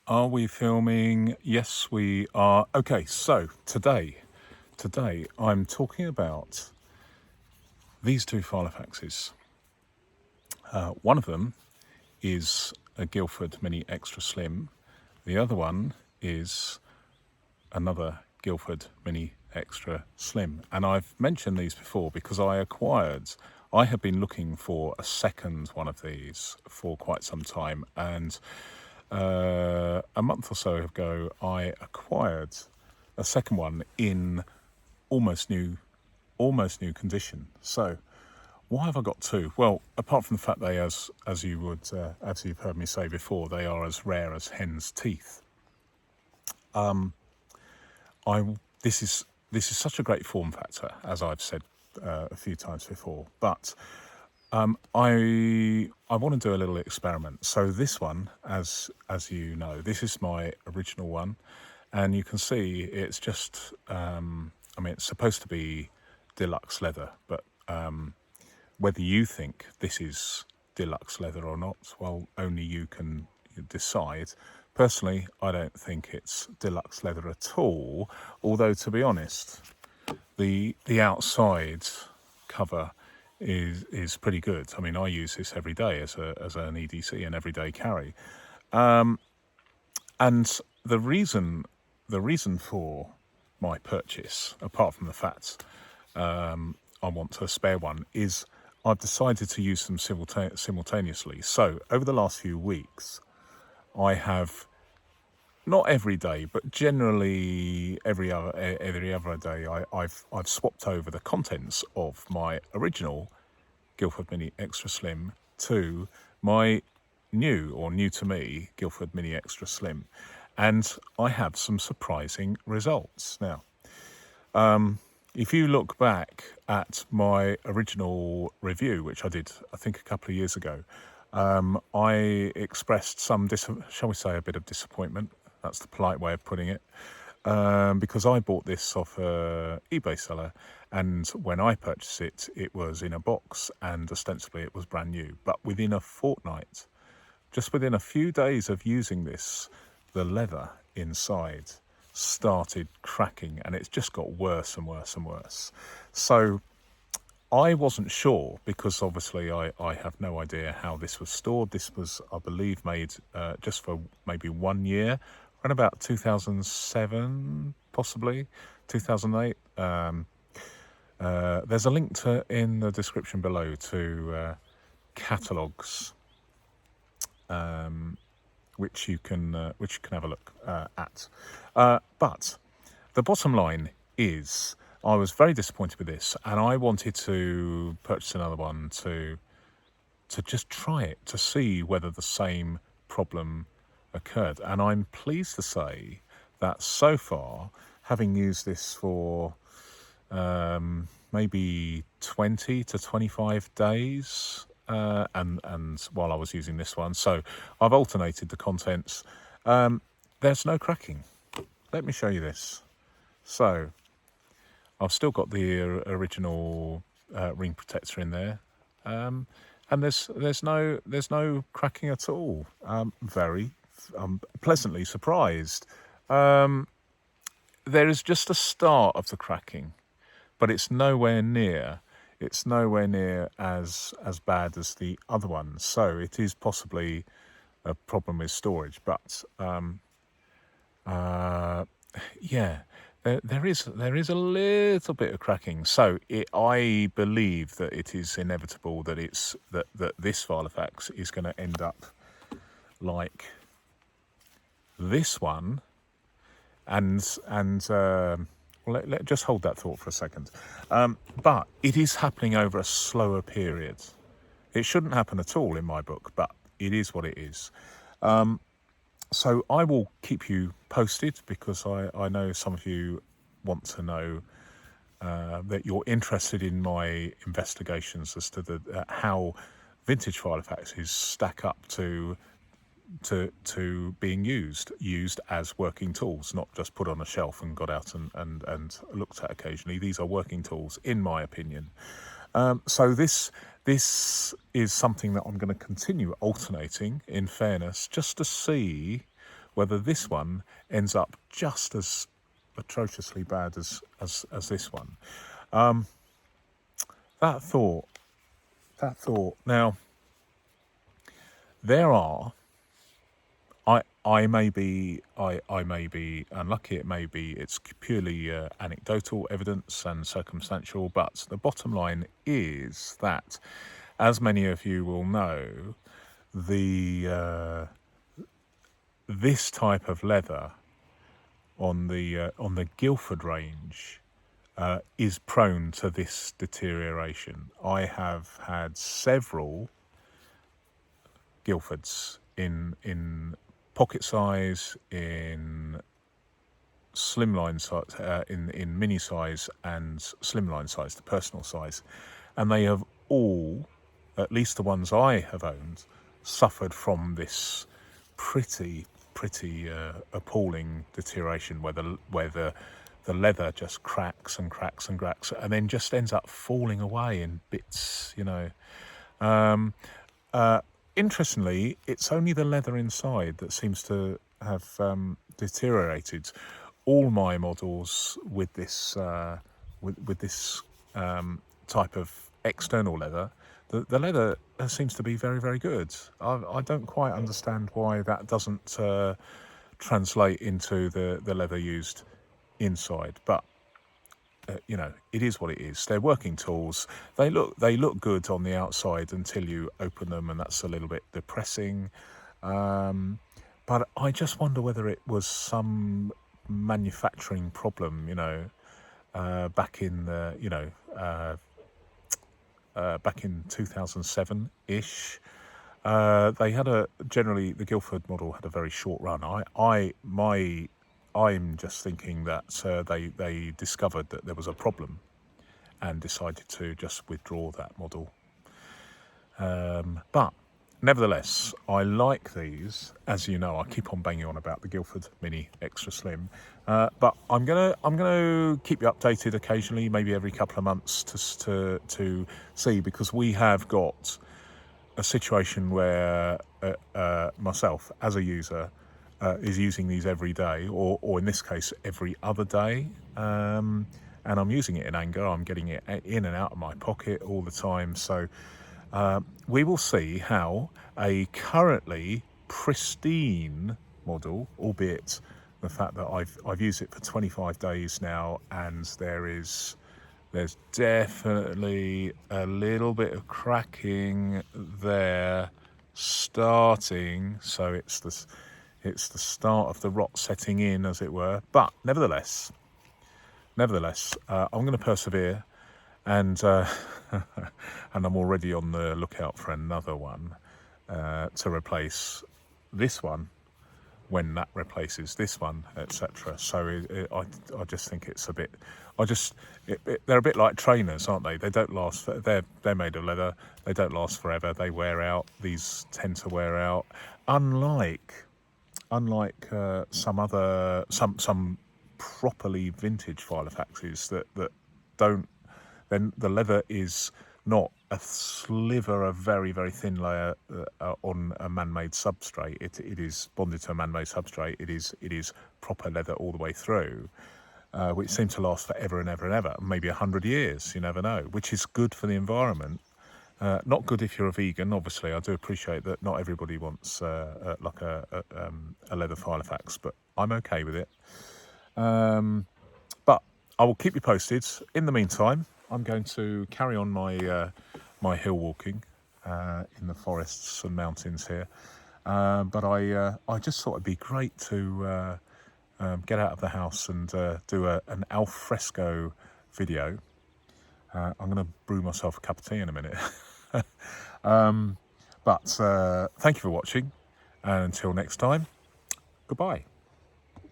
Are we filming? Yes, we are. Okay, so today I'm talking about these two filofaxes. One of them is a Guildford Mini Extra Slim. The other one is another Guildford Mini Extra Slim. And I've mentioned these before because I have been looking for a second one of these for quite some time, and a month or so ago I acquired a second one in almost new condition. So why have I got two? Well, apart from the fact they, as you've heard me say before, they are as rare as hen's teeth. This is such a great form factor, as I've said a few times before. But I want to do a little experiment. So this one, as you know, this is my original one, and you can see it's just. It's supposed to be deluxe leather, but whether you think this is deluxe leather or not, well, only you can decide. Personally, I don't think it's deluxe leather at all, although to be honest, the outside cover is pretty good. I mean, I use this every day as an EDC, an everyday carry. And the reason for my purchase, apart from the fact I want to spare one, is I've decided to use them simultaneously. So over the last few weeks, I have, not every day, but generally every other day, I've swapped over the contents of my original Guildford Mini Extra Slim to my new to me Guildford Mini Extra Slim, and I have some surprising results. Now, if you look back at my original review, which I did, I think, a couple of years ago, I expressed some, shall we say, a bit of disappointment. That's the polite way of putting it, because I bought this off an eBay seller, and when I purchased it, it was in a box, and ostensibly it was brand new. But within a fortnight, just within a few days of using this, the leather inside started cracking, and it's just got worse and worse and worse. So I wasn't sure, because obviously I have no idea how this was stored. This was, I believe, made just for maybe 1 year, around about 2007, possibly 2008. There's a link in the description below to catalogues, which you can have a look at. But the bottom line is, I was very disappointed with this, and I wanted to purchase another one to just try it, to see whether the same problem occurred. And I'm pleased to say that so far, having used this for maybe 20 to 25 days, and while I was using this one, so I've alternated the contents, there's no cracking. Let me show you this. So I've still got the original ring protector in there, and there's no cracking at all. Very pleasantly surprised. There is just a start of the cracking, but it's nowhere near as bad as the other one. So it is possibly a problem with storage, but yeah. There is a little bit of cracking, so I believe that it is inevitable that that this filofax is going to end up like this one, and just hold that thought for a second. But it is happening over a slower period. It shouldn't happen at all in my book, but it is what it is. So I will keep you posted, because I know some of you want to know that you're interested in my investigations as to how vintage filofaxes stack up to being used as working tools, not just put on a shelf and got out and looked at occasionally. These are working tools, in my opinion. So this is something that I'm going to continue alternating, in fairness, just to see whether this one ends up just as atrociously bad as this one. That thought. Now, there are. I may be unlucky. It's purely anecdotal evidence and circumstantial. But the bottom line is that, as many of you will know, this type of leather on the Guildford range is prone to this deterioration. I have had several Guildfords in pocket size, in slimline size, in mini size and slimline size, the personal size, and they have all, at least the ones I have owned, suffered from this pretty appalling deterioration, where the leather just cracks and cracks and cracks, and then just ends up falling away in bits. Interestingly, it's only the leather inside that seems to have deteriorated. All my models with this type of external leather, the leather seems to be very, very good. I don't quite understand why that doesn't translate into the leather used inside, but it is what it is. They're working tools. They look good on the outside until you open them, and that's a little bit depressing. But I just wonder whether it was some manufacturing problem, back in back in 2007-ish. They had generally the Guildford model had a very short run. I'm just thinking that they discovered that there was a problem and decided to just withdraw that model. But nevertheless, I like these. As you know, I keep on banging on about the Guildford Mini Extra Slim. But I'm gonna keep you updated occasionally, maybe every couple of months, to see, because we have got a situation where myself as a user is using these every day, or in this case every other day, and I'm using it in anger. I'm getting it in and out of my pocket all the time. So we will see how a currently pristine model, albeit the fact that I've used it for 25 days now, and there's definitely a little bit of cracking there starting. So it's the start of the rot setting in, as it were. But nevertheless, I'm going to persevere, and and I'm already on the lookout for another one to replace this one when that replaces this one, etc. So I just think it's a bit. They're a bit like trainers, aren't they? They don't last. They're made of leather. They don't last forever. They wear out. These tend to wear out. Unlike some properly vintage filofaxes that don't, then the leather is not a sliver of very, very thin layer on a man-made substrate. It is bonded to a man-made substrate. It is proper leather all the way through, which seems to last forever and ever and ever, maybe 100 years. You never know, which is good for the environment. Not good if you're a vegan, obviously. I do appreciate that not everybody wants like a leather filofax, but I'm okay with it. But I will keep you posted. In the meantime, I'm going to carry on my hill walking in the forests and mountains here. But I just thought it'd be great to get out of the house and do an al fresco video. I'm going to brew myself a cup of tea in a minute. But thank you for watching, and until next time, goodbye.